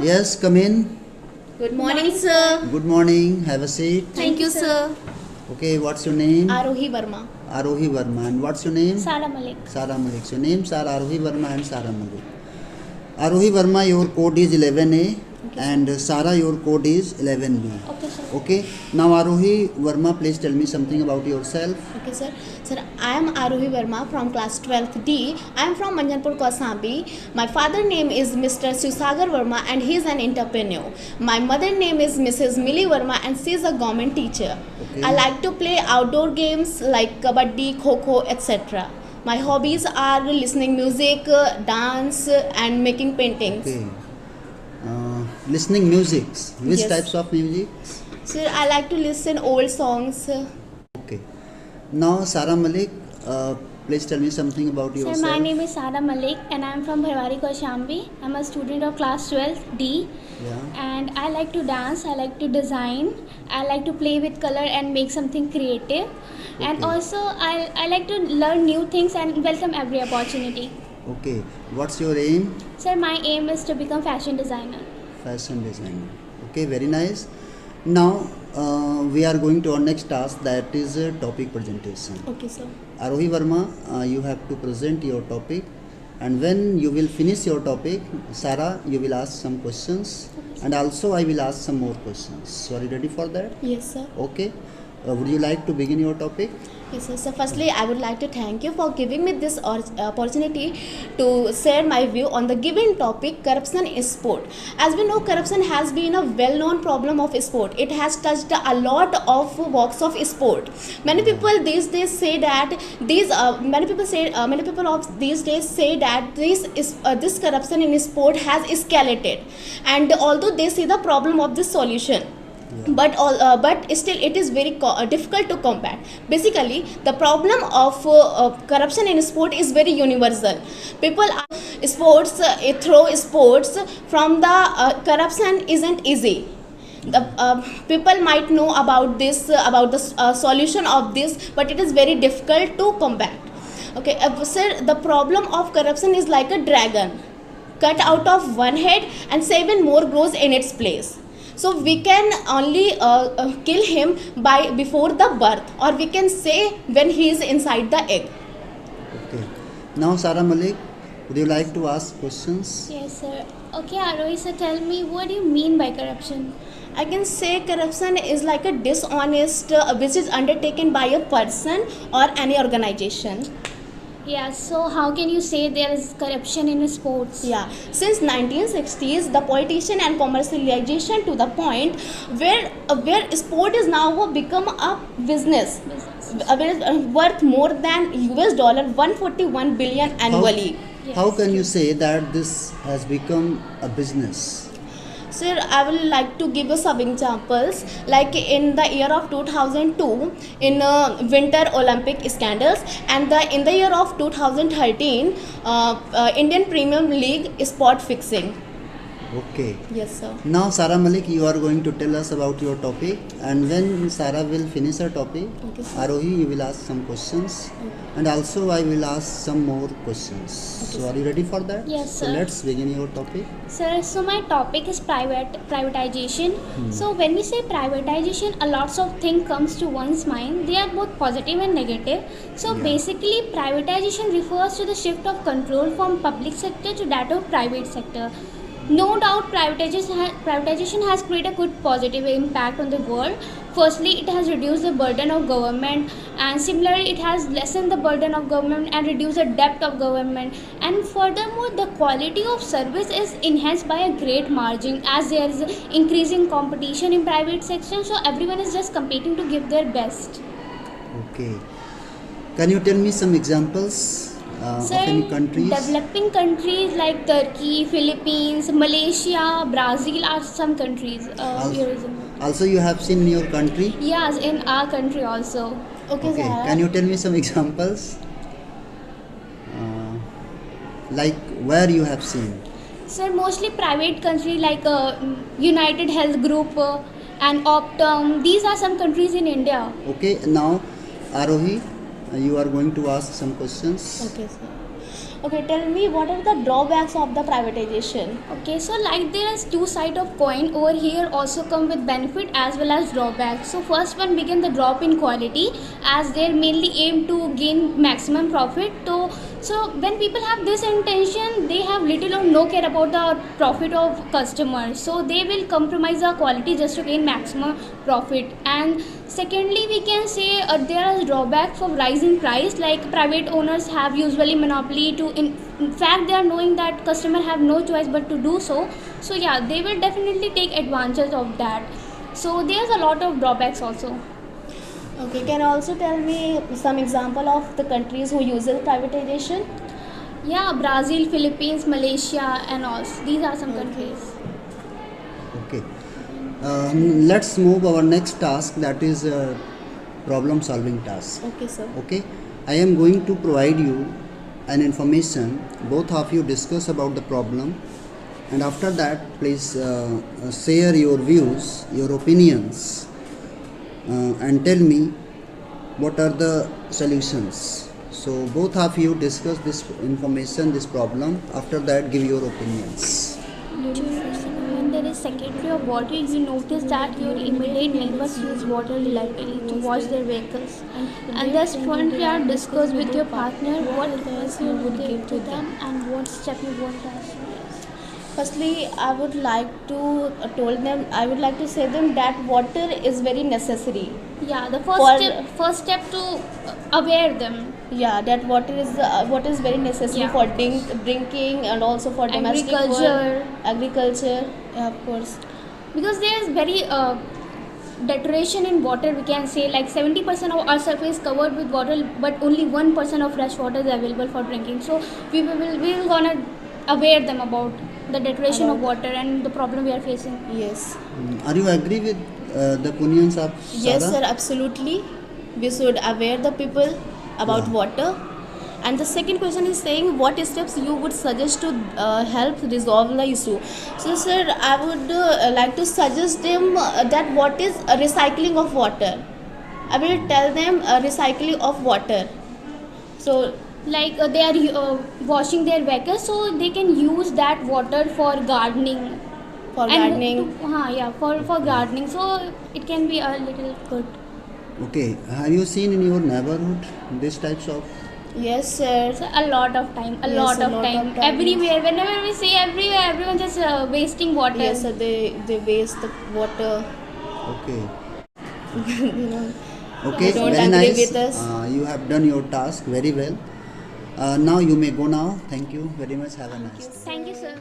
Yes, come in. Good morning, sir. Good morning. Have a seat. Thank you, sir. Okay, what's your name? Arohi Verma. Arohi Verma. And what's your name? Sara Malik. Sara Malik. So, names are Arohi Verma and Sara Malik. Arohi Verma, your code is 11A, and Sara, your code is 11B. Okay, sir. Okay. Now, Arohi Verma, please tell me something about yourself. Okay, sir. Sir, I am Arohi Verma from class 12th D. I am from Manjanpur, Kausambi. My father name is Mr. Susagar Verma and he is an entrepreneur. My mother name is Mrs. Millie Verma and she is a government teacher. Okay. I like to play outdoor games like kabaddi, kho-kho, etc. My hobbies are listening music, dance and making paintings. Okay. Listening music. Which Yes. types of music? Sir, I like to listen old songs. Okay. Now, Sara Malik, please tell me something about yourself. Sir, my name is Sara Malik and I am from Bharwari, Kaushambi. I am a student of class 12 D. Yeah. And I like to dance, I like to design, I like to play with color and make something creative. And Okay. also I like to learn new things and welcome every opportunity. Okay. What's your aim? Sir, my aim is to become fashion designer. Fashion designer. Okay, very nice. Now we are going to our next task, that is a topic presentation. Okay, sir. Arohi Verma, you have to present your topic, and when you will finish your topic, Sara, you will ask some questions, and also I will ask some more questions. So are you ready for that? Yes, sir. Okay. Would you like to begin your topic? Yes, sir. So firstly, I would like to thank you for giving me this opportunity to share my view on the given topic, corruption in sport. As we know, corruption has been a well-known problem of sport. It has touched a lot of walks of sport. Many people these days say that many people of these days say that this corruption in sport has escalated, and although they see the problem of this solution. But still it is very difficult to combat. Basically, the problem of corruption in sport is very universal. People are throw sports from the corruption isn't easy. The people might know about this about the solution of this, but it is very difficult to combat. Okay, sir, the problem of corruption is like a dragon cut out of one head and 7 more grows in its place. So we can only kill him before the birth, or we can say when he is inside the egg. Okay. Now, Sara Malik, would you like to ask questions? Yes, sir. Okay, Arohi, sir, tell me, what do you mean by corruption? I can say corruption is like a dishonest which is undertaken by a person or any organization. Yeah, so how can you say there is corruption in sports? Yeah, since 1960s, the politician and commercialization to the point where sport is now become a business worth more than US dollar 141 billion annually. How can you say that this has become a business? Sir, I will like to give you some examples. Like in the year of 2002, in Winter Olympic scandals, and in the year of 2013, Indian Premier League sport fixing. Okay. Yes, sir. Now, Sara Malik, you are going to tell us about your topic, and when Sara will finish her topic, Okay, sir. Arohi, you will ask some questions, and also I will ask some more questions. So, are you ready for that? Yes, So, sir. let's begin your topic. Sir, so my topic is privatization. So when we say privatization, a lots of things comes to one's mind. They are both positive and negative. So Yeah. basically, privatization refers to the shift of control from public sector to that of private sector. No doubt, privatization has created a good positive impact on the world. Firstly, it has reduced the burden of government, and similarly, it has lessened the burden of government and reduced the debt of government. And furthermore, the quality of service is enhanced by a great margin, as there is increasing competition in private sector. So everyone is just competing to give their best. Okay. Can you tell me some examples of Sir, any countries? developing countries like Turkey, Philippines, Malaysia, Brazil are some countries. Also, you have seen in your country? Yes, in our country also. Okay, Okay. Zahra. Can you tell me some examples? Like where you have seen? Sir, mostly private country like United Health Group and Optum. These are some countries in India. Okay. Now, Arohi, you are going to ask some questions. Okay, sir. Okay, tell me what are the drawbacks of the privatization? Okay, so like there is two side of coin over here also come with benefit as well as drawback. So first one begin the drop in quality as they mainly aim to gain maximum profit. So when people have this intention, they have little or no care about the profit of customers. So they will compromise the quality just to gain maximum profit. And secondly, we can say there are drawbacks of rising price. Like private owners have usually monopoly to in fact they are knowing that customer have no choice but to do so. So yeah, they will definitely take advantage of that. So there's a lot of drawbacks also. Okay, can you also tell me some example of the countries who uses privatization? Yeah, Brazil, Philippines, Malaysia, and all. These are some countries. Okay. Let's move our next task, that is problem solving task. Okay, sir. Okay, I am going to provide you an information. Both of you discuss about the problem, and after that please share your views, your opinions, and tell me what are the solutions. So both of you discuss this information, this problem. After that, give your opinions. When there is secondary of water, you notice that your immediate neighbors use water reliably to wash their vehicles. And thus front yard discuss with your partner what advice you would give to them and what step you want to ask. Firstly, I would like to say them that water is very necessary. Yeah, the For- first step to aware them. Yeah, that water is very necessary Yeah. for drinking and also for domestic Agriculture. work, agriculture. Yeah, of course. Because there is very deterioration in water, we can say like 70% of our surface covered with water, but only 1% of fresh water is available for drinking. So we will gonna aware them about the deterioration of water and the problem we are facing. Yes. Are you agree with the opinions of Sarah? Yes, sir. Absolutely. We should aware the people about Yeah. water. And the second question is saying what steps you would suggest to help resolve the issue. So, sir, I would like to suggest them that what is recycling of water. I will tell them recycling of water. So, Like they are washing their vehicles, so they can use that water for gardening. for And gardening. yeah, for gardening. So it can be a little good. Okay, have you seen in your neighborhood these types of? Yes, sir. So a lot of time, a Yes, lot a of lot time. of time. Everywhere, whenever we see everywhere, everyone just wasting water. Yes, sir. They waste the water. Okay. They Okay, don't very agree nice. with us. You have done your task very well. Now you may go now. Thank you very much. Have a nice day. Thank you, sir.